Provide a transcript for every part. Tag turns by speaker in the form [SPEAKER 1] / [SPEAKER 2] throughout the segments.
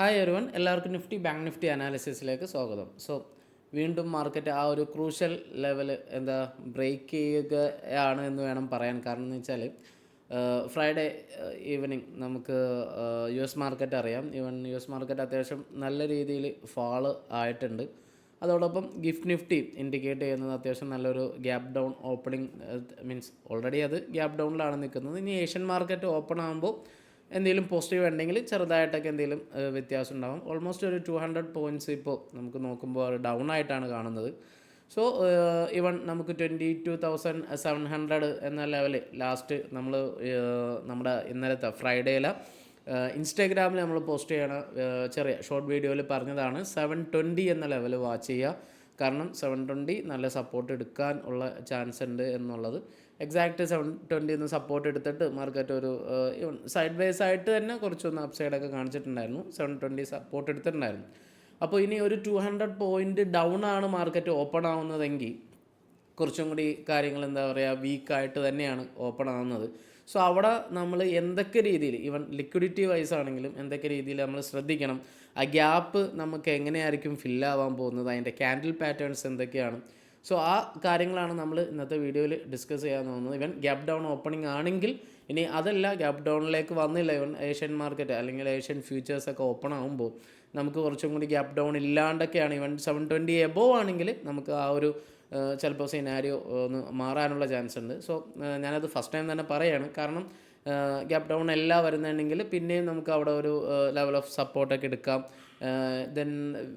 [SPEAKER 1] Hi everyone, എല്ലാവർക്കും bank Nifty അനാലിസിസിലേക്ക് സ്വാഗതം. വീണ്ടും മാർക്കറ്റ് ആ ഒരു ക്രൂഷ്യൽ ലെവൽ ബ്രേക്ക് ചെയ്യുകയാണ് എന്ന് വേണം പറയാൻ. കാരണം എന്ന് വെച്ചാൽ ഫ്രൈഡേ ഈവനിങ് നമുക്ക് യു എസ് മാർക്കറ്റ് അറിയാം. യു എസ് മാർക്കറ്റ് അത്യാവശ്യം നല്ല രീതിയിൽ ഫാള് ആയിട്ടുണ്ട്. അതോടൊപ്പം ഗിഫ്റ്റ് നിഫ്റ്റി ഇൻഡിക്കേറ്റ് ചെയ്യുന്നത് അത്യാവശ്യം നല്ലൊരു gap down opening means already അത് ഗ്യാപ്പ് ഡൗണിലാണ് നിൽക്കുന്നത്. ഇനി ഏഷ്യൻ മാർക്കറ്റ് ഓപ്പൺ ആകുമ്പോൾ എന്തെങ്കിലും പോസിറ്റീവ് ഉണ്ടെങ്കിൽ ചെറുതായിട്ടൊക്കെ എന്തെങ്കിലും വ്യത്യാസം ഉണ്ടാകും. ഓൾമോസ്റ്റ് ഒരു 200 പോയിൻറ്റ്സ് ഇപ്പോൾ നമുക്ക് നോക്കുമ്പോൾ അത് ഡൗൺ ആയിട്ടാണ് കാണുന്നത്. ഈവൺ നമുക്ക് 22,700 എന്ന ലെവല് ലാസ്റ്റ് നമ്മൾ നമ്മുടെ ഇന്നലത്തെ ഫ്രൈഡേയിലെ ഇൻസ്റ്റാഗ്രാമിൽ നമ്മൾ പോസ്റ്റ് ചെയ്യണ ചെറിയ ഷോർട്ട് വീഡിയോയിൽ പറഞ്ഞതാണ് 720 എന്ന ലെവൽ വാച്ച് ചെയ്യുക. കാരണം 720 നല്ല സപ്പോർട്ട് എടുക്കാൻ ഉള്ള ചാൻസ് ഉണ്ട് എന്നുള്ളത്. എക്സാക്റ്റ് 720 എന്ന് സപ്പോർട്ട് എടുത്തിട്ട് മാർക്കറ്റ് ഒരു സൈഡ് വേസ് ആയിട്ട് തന്നെ കുറച്ചൊന്ന് അപ്സൈഡൊക്കെ കാണിച്ചിട്ടുണ്ടായിരുന്നു. 720 സപ്പോർട്ട് എടുത്തിട്ടുണ്ടായിരുന്നു. അപ്പോൾ ഇനി ഒരു 200 പോയിൻറ്റ് ഡൗൺ ആണ് മാർക്കറ്റ് ഓപ്പൺ ആവുന്നതെങ്കിൽ കുറച്ചും കൂടി കാര്യങ്ങൾ വീക്കായിട്ട് തന്നെയാണ് ഓപ്പൺ ആവുന്നത്. അവിടെ നമ്മൾ എന്തൊക്കെ രീതിയിൽ ഈവൻ ലിക്വിഡിറ്റി വൈസ് ആണെങ്കിലും എന്തൊക്കെ രീതിയിൽ നമ്മൾ ശ്രദ്ധിക്കണം. ആ ഗ്യാപ്പ് നമുക്ക് എങ്ങനെയായിരിക്കും ഫില്ലാവാൻ പോകുന്നത്, അതിൻ്റെ ക്യാൻഡിൽ പാറ്റേൺസ് എന്തൊക്കെയാണ്. ആ കാര്യങ്ങളാണ് നമ്മൾ ഇന്നത്തെ വീഡിയോയിൽ ഡിസ്കസ് ചെയ്യാൻ പോകുന്നത്. ഇവൻ ഗ്യാപ്പ് ഡൗൺ ഓപ്പണിംഗ് ആണെങ്കിൽ, ഇനി അതല്ല ഗ്യാപ്പ് ഡൗണിലേക്ക് വന്നില്ല, ഇവൻ ഏഷ്യൻ മാർക്കറ്റ് അല്ലെങ്കിൽ ഏഷ്യൻ ഫ്യൂച്ചേഴ്സൊക്കെ ഓപ്പൺ ആകുമ്പോൾ നമുക്ക് കുറച്ചും കൂടി ഗ്യാപ്പ് ഡൗൺ ഇല്ലാണ്ടൊക്കെയാണ്, ഇവൻ 720 എബോവ് ആണെങ്കിൽ നമുക്ക് ആ ഒരു ചിലപ്പോൾ സിനാരിയോ ഒന്ന് മാറാനുള്ള ചാൻസ് ഉണ്ട്. ഞാനത് ഫസ്റ്റ് ടൈം തന്നെ പറയുകയാണ്. കാരണം ഗ്യാപ്പ് ഡൗൺ എല്ലാം വരുന്നുണ്ടെങ്കിൽ പിന്നെയും നമുക്ക് അവിടെ ഒരു ലെവൽ ഓഫ് സപ്പോർട്ടൊക്കെ എടുക്കാം. ദെൻ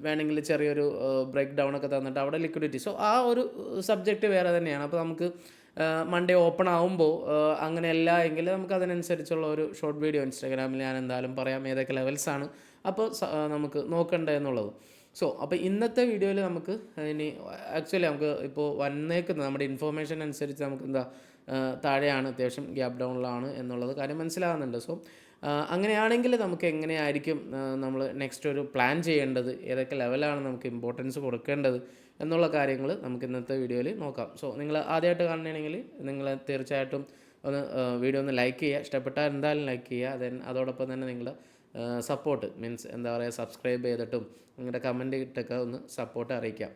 [SPEAKER 1] വേണമെങ്കിൽ ചെറിയൊരു ബ്രേക്ക് ഡൗൺ ഒക്കെ തന്നിട്ട് അവിടെ ലിക്വിഡിറ്റി. ആ ഒരു സബ്ജക്റ്റ് വേറെ തന്നെയാണ്. അപ്പോൾ നമുക്ക് മൺഡേ ഓപ്പൺ ആകുമ്പോൾ അങ്ങനെയല്ല എങ്കിൽ നമുക്ക് അതിനനുസരിച്ചുള്ള ഒരു ഷോർട്ട് വീഡിയോ ഇൻസ്റ്റാഗ്രാമിൽ ഞാൻ എന്തായാലും പറയാം ഏതൊക്കെ ലെവൽസാണ് അപ്പോൾ നമുക്ക് നോക്കേണ്ടത് എന്നുള്ളത്. അപ്പോൾ ഇന്നത്തെ വീഡിയോയിൽ നമുക്ക് ഇനി ആക്ച്വലി നമുക്ക് ഇപ്പോൾ വന്നേക്കുന്നത് നമ്മുടെ ഇൻഫോർമേഷൻ അനുസരിച്ച് നമുക്ക് താഴെയാണ്, അത്യാവശ്യം ഗ്യാപ്പ് ഡൗണിലാണ് എന്നുള്ളത് കാര്യം മനസ്സിലാകുന്നുണ്ട്. അങ്ങനെയാണെങ്കിൽ നമുക്ക് എങ്ങനെയായിരിക്കും നമ്മൾ നെക്സ്റ്റ് ഒരു പ്ലാൻ ചെയ്യേണ്ടത്, ഏതൊക്കെ ലെവലാണ് നമുക്ക് ഇമ്പോർട്ടൻസ് കൊടുക്കേണ്ടത് എന്നുള്ള കാര്യങ്ങൾ നമുക്ക് ഇന്നത്തെ വീഡിയോയിൽ നോക്കാം. നിങ്ങൾ ആദ്യമായിട്ട് കാണണമെങ്കിൽ നിങ്ങൾ തീർച്ചയായിട്ടും ഒന്ന് വീഡിയോ ഒന്ന് ലൈക്ക് ചെയ്യുക, ഇഷ്ടപ്പെട്ടാൽ എന്തായാലും ലൈക്ക് ചെയ്യുക. അതോടൊപ്പം തന്നെ നിങ്ങൾ സപ്പോർട്ട് മീൻസ് സബ്സ്ക്രൈബ് ചെയ്തിട്ടും നിങ്ങളുടെ കമൻറ്റ് ഇട്ടൊക്കെ ഒന്ന് സപ്പോർട്ട് അറിയിക്കാം.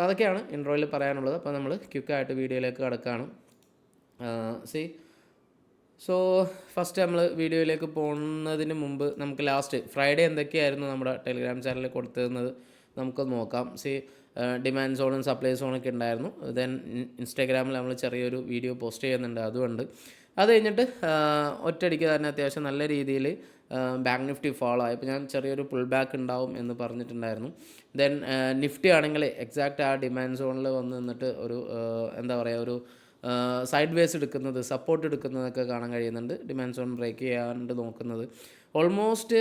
[SPEAKER 1] അതൊക്കെയാണ് ഇൻട്രോയിൽ പറയാനുള്ളത്. അപ്പോൾ നമ്മൾ ക്വിക്കായിട്ട് വീഡിയോയിലേക്ക് കടക്കുകയാണ്. ഫസ്റ്റ് നമ്മൾ വീഡിയോയിലേക്ക് പോകുന്നതിന് മുമ്പ് നമുക്ക് ലാസ്റ്റ് ഫ്രൈഡേ എന്തൊക്കെയായിരുന്നു നമ്മുടെ ടെലിഗ്രാം ചാനലിൽ കൊടുത്തിരുന്നത് നമുക്ക് നോക്കാം. ഡിമാൻഡ് സോണും സപ്ലൈ സോണൊക്കെ ഉണ്ടായിരുന്നു. ദെൻ ഇൻസ്റ്റാഗ്രാമിൽ നമ്മൾ ചെറിയൊരു വീഡിയോ പോസ്റ്റ് ചെയ്യുന്നുണ്ട്, അതുകൊണ്ട് അത് കഴിഞ്ഞിട്ട് ഒറ്റയടിക്ക് തന്നെ അത്യാവശ്യം നല്ല രീതിയിൽ ബാങ്ക് നിഫ്റ്റി ഫോളോ ആയി. ഇപ്പോൾ ഞാൻ ചെറിയൊരു പുൾ ബാക്ക് ഉണ്ടാവും എന്ന് പറഞ്ഞിട്ടുണ്ടായിരുന്നു. ദെൻ നിഫ്റ്റി ആണെങ്കിൽ എക്സാക്റ്റ് ആ ഡിമാൻഡ് സോണിൽ വന്ന് നിന്നിട്ട് ഒരു ഒരു സൈഡ് വേസ് എടുക്കുന്നത്, സപ്പോർട്ട് എടുക്കുന്നതൊക്കെ കാണാൻ കഴിയുന്നുണ്ട്. ഡിമാൻഡ് സോൺ ബ്രേക്ക് ചെയ്യാണ്ട് നോക്കുന്നത് ഓൾമോസ്റ്റ്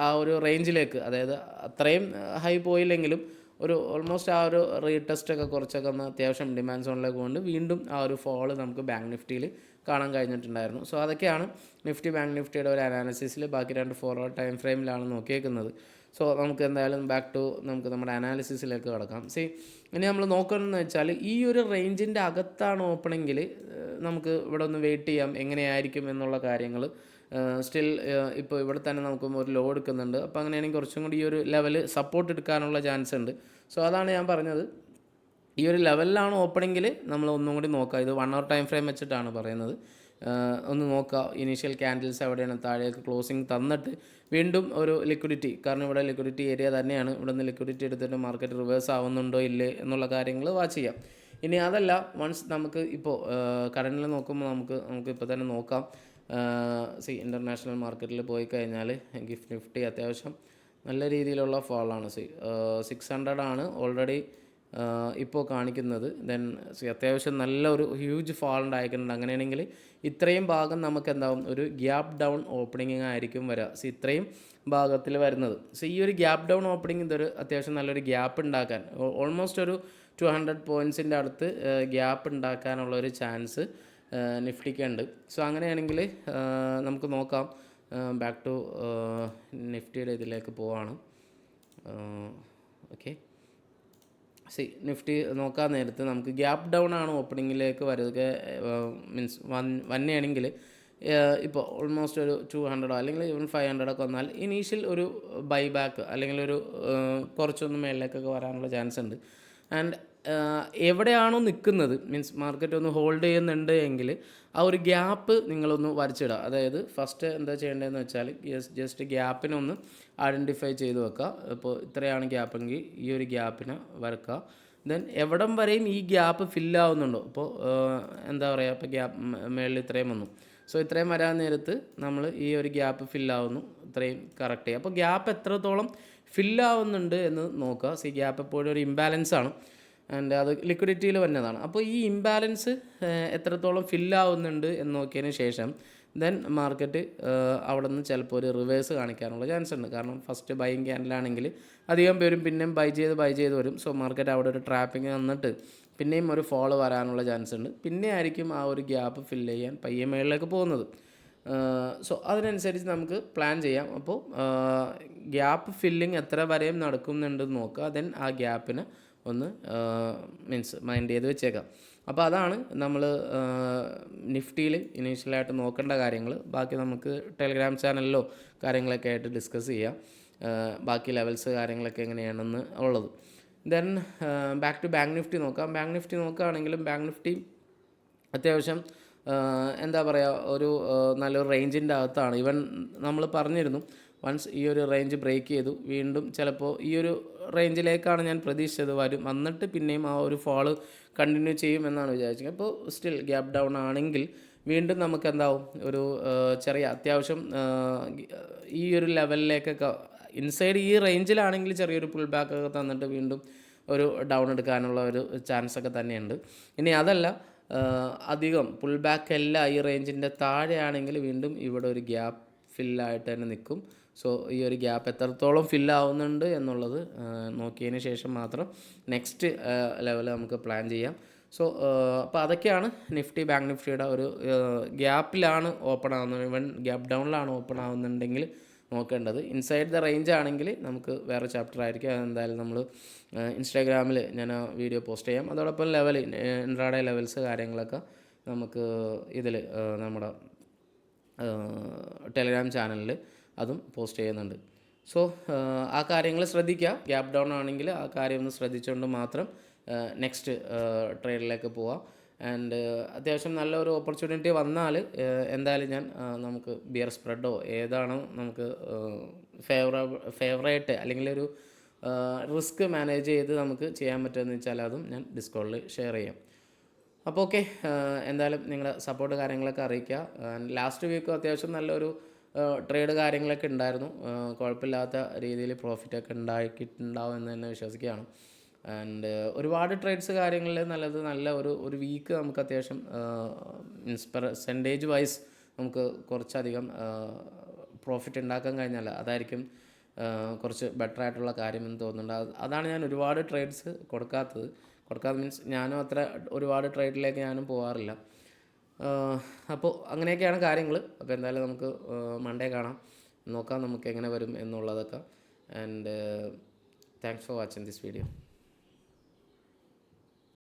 [SPEAKER 1] ആ ഒരു റേഞ്ചിലേക്ക്, അതായത് അത്രയും ഹൈ പോയില്ലെങ്കിലും ഒരു ഓൾമോസ്റ്റ് ആ ഒരു റീടെസ്റ്റൊക്കെ കുറച്ചൊക്കെ ഒന്ന് അത്യാവശ്യം ഡിമാൻഡ് സോണിലേക്ക് കൊണ്ട് വീണ്ടും ആ ഒരു ഫോള് നമുക്ക് ബാങ്ക് നിഫ്റ്റിയിൽ കാണാൻ കഴിഞ്ഞിട്ടുണ്ടായിരുന്നു. അതൊക്കെയാണ് ബാങ്ക് നിഫ്റ്റിയുടെ ഒരു അനാലിസിസിൽ. ബാക്കി 2 ഫോർവേഡ് ടൈം ഫ്രെയിമിലാണ് നോക്കിയേക്കുന്നത്. നമുക്ക് എന്തായാലും ബാക്ക് ടു നമുക്ക് നമ്മുടെ അനാലിസിസിലേക്ക് കിടക്കാം. ഇനി നമ്മൾ നോക്കണമെന്ന് വെച്ചാൽ ഈ ഒരു റേഞ്ചിൻ്റെ അകത്താണ് ഓപ്പണെങ്കിൽ നമുക്ക് ഇവിടെ ഒന്ന് വെയിറ്റ് ചെയ്യാം എങ്ങനെയായിരിക്കും എന്നുള്ള കാര്യങ്ങൾ. സ്റ്റിൽ ഇപ്പോൾ ഇവിടെ തന്നെ നമുക്ക് ഒരു ലോ എടുക്കുന്നുണ്ട്. അപ്പോൾ അങ്ങനെയാണെങ്കിൽ കുറച്ചും കൂടി ഈ ഒരു ലെവൽ സപ്പോർട്ട് എടുക്കാനുള്ള ചാൻസ് ഉണ്ട്. അതാണ് ഞാൻ പറഞ്ഞത്, ഈ ഒരു ലെവലിലാണ് ഓപ്പണിങ്ങിൽ നമ്മൾ ഒന്നും കൂടി നോക്കുക. ഇത് 1 hour ടൈം ഫ്രെയിം വെച്ചിട്ടാണ് പറയുന്നത്. ഒന്ന് നോക്കുക ഇനീഷ്യൽ ക്യാൻഡിൽസ് എവിടെയാണ്, താഴേക്ക് ക്ലോസിങ് തന്നിട്ട് വീണ്ടും ഒരു ലിക്വിഡിറ്റി, കാരണം ഇവിടെ ലിക്വിഡിറ്റി ഏരിയ തന്നെയാണ്. ഇവിടെ നിന്ന് ലിക്വിഡിറ്റി എടുത്തിട്ട് മാർക്കറ്റ് റിവേഴ്സ് ആവുന്നുണ്ടോ ഇല്ലേ എന്നുള്ള കാര്യങ്ങൾ വാച്ച് ചെയ്യാം. ഇനി അതല്ല, വൺസ് നമുക്ക് ഇപ്പോൾ കറണ്ടിൽ നോക്കുമ്പോൾ നമുക്ക് ഇപ്പോൾ തന്നെ നോക്കാം. ഇൻ്റർനാഷണൽ മാർക്കറ്റിൽ പോയി കഴിഞ്ഞാൽ ഗിഫ്റ്റ് നിഫ്റ്റി അത്യാവശ്യം നല്ല രീതിയിലുള്ള ഫോളാണ്. 600 ആണ് ഓൾറെഡി ഇപ്പോൾ കാണിക്കുന്നത്. ദെൻ അത്യാവശ്യം നല്ലൊരു ഹ്യൂജ് ഫാൾ ഉണ്ടായിട്ടുണ്ട്. അങ്ങനെയാണെങ്കിൽ ഇത്രയും ഭാഗം നമുക്ക് ഒരു ഗ്യാപ്പ് ഡൗൺ ഓപ്പണിംഗ് ആയിരിക്കും വരിക. ഇത്രയും ഭാഗത്തിൽ വരുന്നത്. ഈ ഒരു ഗ്യാപ്പ് ഡൗൺ ഓപ്പണിംഗ് ഇതൊരു അത്യാവശ്യം നല്ലൊരു ഗ്യാപ്പ് ഉണ്ടാക്കാൻ, ഓൾമോസ്റ്റ് ഒരു 200 പോയിൻറ്റ്സിൻ്റെ അടുത്ത് ഗ്യാപ്പ് ഉണ്ടാക്കാനുള്ളൊരു ചാൻസ് നിഫ്റ്റിക്കുണ്ട്. അങ്ങനെയാണെങ്കിൽ നമുക്ക് നോക്കാം. ബാക്ക് ടു നിഫ്റ്റിയുടെ ഇതിലേക്ക് പോവാണ്. ഓക്കെ, നിഫ്റ്റി നോക്കാൻ നേരത്ത് നമുക്ക് ഗ്യാപ്പ് ഡൗൺ ആണ് ഓപ്പണിങ്ങിലേക്ക് വരിക. മീൻസ് വന്നെയാണെങ്കിൽ ഇപ്പോൾ ഓൾമോസ്റ്റ് ഒരു 200 അല്ലെങ്കിൽ ഈവൻ 500 വന്നാൽ ഇനീഷ്യൽ ഒരു ബൈ ബാക്ക് അല്ലെങ്കിൽ ഒരു കുറച്ചൊന്ന് മേളിലേക്കൊക്കെ വരാനുള്ള ചാൻസ് ഉണ്ട്. ആൻഡ് എവിടെയാണോ നിൽക്കുന്നത്, മീൻസ് മാർക്കറ്റ് ഒന്ന് ഹോൾഡ് ചെയ്യുന്നുണ്ട് എങ്കിൽ ആ ഒരു ഗ്യാപ്പ് നിങ്ങളൊന്ന് വരച്ചിടുക. അതായത് ഫസ്റ്റ് എന്താ ചെയ്യേണ്ടതെന്ന് വെച്ചാൽ ജസ്റ്റ് ഗ്യാപ്പിനൊന്ന് ഐഡൻറ്റിഫൈ ചെയ്ത് വെക്കുക. ഇപ്പോൾ ഇത്രയാണ് ഗ്യാപ്പെങ്കിൽ ഈ ഒരു ഗ്യാപ്പിനെ വരക്കുക. ദെൻ എവിടം വരെയും ഈ ഗ്യാപ്പ് ഫില്ലാവുന്നുണ്ടോ, ഇപ്പോൾ എന്താ പറയുക, ഇപ്പോൾ ഗ്യാപ്പ് മേളിൽ ഇത്രയും വന്നു, സോ ഇത്രയും വരാൻ നേരത്ത് നമ്മൾ ഈ ഒരു ഗ്യാപ്പ് ഫില്ലാവുന്നു, ഇത്രയും കറക്റ്റ് ചെയ്യുക. അപ്പോൾ ഗ്യാപ്പ് എത്രത്തോളം ഫില്ലാവുന്നുണ്ട് എന്ന് നോക്കുക. സി ഗ്യാപ്പ് എപ്പോഴും ഒരു ഇംബാലൻസ് ആണ് ആൻഡ് അത് ലിക്വിഡിറ്റിയിൽ വരുന്നതാണ്. അപ്പോൾ ഈ ഇംബാലൻസ് എത്രത്തോളം ഫില്ലാവുന്നുണ്ട് എന്ന് നോക്കിയതിന് ശേഷം ദെൻ മാർക്കറ്റ് അവിടെ നിന്ന് ചിലപ്പോൾ ഒരു റിവേഴ്സ് കാണിക്കാനുള്ള ചാൻസ് ഉണ്ട്. കാരണം ഫസ്റ്റ് ബൈയിങ് ക്യാൻഡിലാണെങ്കിൽ അധികം പേരും പിന്നെയും ബൈ ചെയ്ത് വരും. സോ മാർക്കറ്റ് അവിടെ ഒരു ട്രാപ്പിംഗ് വന്നിട്ട് പിന്നെയും ഒരു ഫോളോ വരാനുള്ള ചാൻസ് ഉണ്ട്. പിന്നെ ആയിരിക്കും ആ ഒരു ഗ്യാപ്പ് ഫില്ല് ചെയ്യാൻ പയ്യെ മേളിലേക്ക് പോകുന്നത്. സോ അതിനനുസരിച്ച് നമുക്ക് പ്ലാൻ ചെയ്യാം. അപ്പോൾ ഗ്യാപ്പ് ഫില്ലിങ് എത്ര വരെയും നടക്കുന്നുണ്ടെന്ന് നോക്കുക. ദെൻ ആ ഗ്യാപ്പിന് ഒന്ന് മീൻസ് മൈൻഡ് ചെയ്ത് വെച്ചേക്കാം. അപ്പോൾ അതാണ് നമ്മൾ നിഫ്റ്റിയിൽ ഇനീഷ്യലായിട്ട് നോക്കേണ്ട കാര്യങ്ങൾ. ബാക്കി നമുക്ക് ടെലിഗ്രാം ചാനലിലോ കാര്യങ്ങളൊക്കെ ആയിട്ട് ഡിസ്കസ് ചെയ്യാം, ബാക്കി ലെവൽസ് കാര്യങ്ങളൊക്കെ എങ്ങനെയാണെന്ന് ഉള്ളത്. Then back to bank Nifty നോക്കാം. ബാങ്ക് നിഫ്റ്റി നോക്കുകയാണെങ്കിലും ബാങ്ക് നിഫ്റ്റി അത്യാവശ്യം എന്താ പറയുക, ഒരു നല്ലൊരു റേഞ്ചിൻ്റെ അകത്താണ്. ഈവൻ നമ്മൾ പറഞ്ഞിരുന്നു വൺസ് ഈ ഒരു റേഞ്ച് ബ്രേക്ക് ചെയ്തു, വീണ്ടും ചിലപ്പോൾ ഈ ഒരു റേഞ്ചിലേക്കാണ് ഞാൻ പ്രതീക്ഷിച്ചത് വന്നിട്ട് പിന്നെയും ആ ഒരു ഫോള് കണ്ടിന്യൂ ചെയ്യും എന്നാണ് വിചാരിച്ചത്. അപ്പോൾ സ്റ്റിൽ ഗ്യാപ്പ് ഡൗൺ ആണെങ്കിൽ വീണ്ടും നമുക്ക് എന്താവും, ഒരു ചെറിയ അത്യാവശ്യം ഈ ഒരു ലെവലിലേക്കൊക്കെ ഇൻസൈഡ് ഈ റേഞ്ചിലാണെങ്കിൽ ചെറിയൊരു പുൾ ബാക്കൊക്കെ തന്നിട്ട് വീണ്ടും ഒരു ഡൗൺ എടുക്കാനുള്ള ഒരു ചാൻസൊക്കെ തന്നെയുണ്ട്. ഇനി അതല്ല, അധികം പുൾ ബാക്ക് അല്ല, ഈ റേഞ്ചിൻ്റെ താഴെയാണെങ്കിൽ വീണ്ടും ഇവിടെ ഒരു ഗ്യാപ്പ് ഫില്ലായിട്ട് തന്നെ നിൽക്കും. സോ ഈ ഒരു ഗ്യാപ്പ് എത്രത്തോളം ഫില്ലാവുന്നുണ്ട് എന്നുള്ളത് നോക്കിയതിന് ശേഷം മാത്രം നെക്സ്റ്റ് ലെവൽ നമുക്ക് പ്ലാൻ ചെയ്യാം. സോ അപ്പോൾ അതൊക്കെയാണ് നിഫ്റ്റി ബാങ്ക് നിഫ്റ്റിയുടെ ഒരു ഗ്യാപ്പിലാണ് ഓപ്പൺ ആവുന്നത്. ഈവൻ ഗ്യാപ്പ് ഡൗണിലാണ് ഓപ്പൺ ആവുന്നുണ്ടെങ്കിൽ നോക്കേണ്ടത്. ഇൻസൈഡ് ദ റേഞ്ച് ആണെങ്കിൽ നമുക്ക് വേറെ ചാപ്റ്റർ ആയിരിക്കും. അതെന്തായാലും നമ്മൾ ഇൻസ്റ്റാഗ്രാമിൽ ഞാൻ ആ വീഡിയോ പോസ്റ്റ് ചെയ്യാം. അതോടൊപ്പം ലെവൽ ഇൻട്രാഡേ ലെവൽസ് കാര്യങ്ങളൊക്കെ നമുക്ക് ഇതിൽ നമ്മുടെ ടെലിഗ്രാം ചാനലിൽ അതും പോസ്റ്റ് ചെയ്യുന്നുണ്ട്. സോ ആ കാര്യങ്ങൾ ശ്രദ്ധിക്കുക. ഗ്യാപ്പ് ഡൗൺ ആണെങ്കിൽ ആ കാര്യം ഒന്ന് ശ്രദ്ധിച്ചുകൊണ്ട് മാത്രം നെക്സ്റ്റ് ട്രേഡിലേക്ക് പോവാം. ആൻഡ് അത്യാവശ്യം നല്ലൊരു ഓപ്പർച്യൂണിറ്റി വന്നാൽ എന്തായാലും ഞാൻ നമുക്ക് ബിയർ സ്പ്രെഡോ ഏതാണോ നമുക്ക് ഫേവറേറ്റ് അല്ലെങ്കിൽ ഒരു റിസ്ക് മാനേജ് ചെയ്ത് നമുക്ക് ചെയ്യാൻ പറ്റുമെന്ന് വെച്ചാൽ അതും ഞാൻ ഡിസ്കോഡിൽ ഷെയർ ചെയ്യാം. അപ്പോൾ ഓക്കെ, എന്തായാലും നിങ്ങളുടെ സപ്പോർട്ട് കാര്യങ്ങളൊക്കെ അറിയിക്കുക. ലാസ്റ്റ് വീക്ക് അത്യാവശ്യം നല്ലൊരു ട്രേഡ് കാര്യങ്ങളൊക്കെ ഉണ്ടായിരുന്നു. കുഴപ്പമില്ലാത്ത രീതിയിൽ പ്രോഫിറ്റൊക്കെ ഉണ്ടാക്കിയിട്ടുണ്ടാവും എന്ന് തന്നെ വിശ്വസിക്കുകയാണ്. ആൻഡ് ഒരുപാട് ട്രേഡ്സ് കാര്യങ്ങളിൽ നല്ല ഒരു വീക്ക് നമുക്ക് അത്യാവശ്യം മീൻസ് പെർസെൻറ്റേജ് വൈസ് നമുക്ക് കുറച്ചധികം പ്രോഫിറ്റ് ഉണ്ടാക്കാൻ കഴിഞ്ഞാൽ അതായിരിക്കും കുറച്ച് ബെറ്റർ ആയിട്ടുള്ള കാര്യമെന്ന് തോന്നുന്നുണ്ട്. അതാണ് ഞാൻ ഒരുപാട് ട്രേഡ്സ് കൊടുക്കാത്തത് മീൻസ് ഞാനും അത്ര ഒരുപാട് ട്രേഡിലേക്ക് ഞാനും പോകാറില്ല. അപ്പോൾ അങ്ങനെയൊക്കെയാണ് കാര്യങ്ങൾ. അപ്പോൾ എന്തായാലും നമുക്ക് മൺഡേ കാണാം, നോക്കാം നമുക്ക് എങ്ങനെ വരും എന്നുള്ളതൊക്കെ. And thanks for watching this video.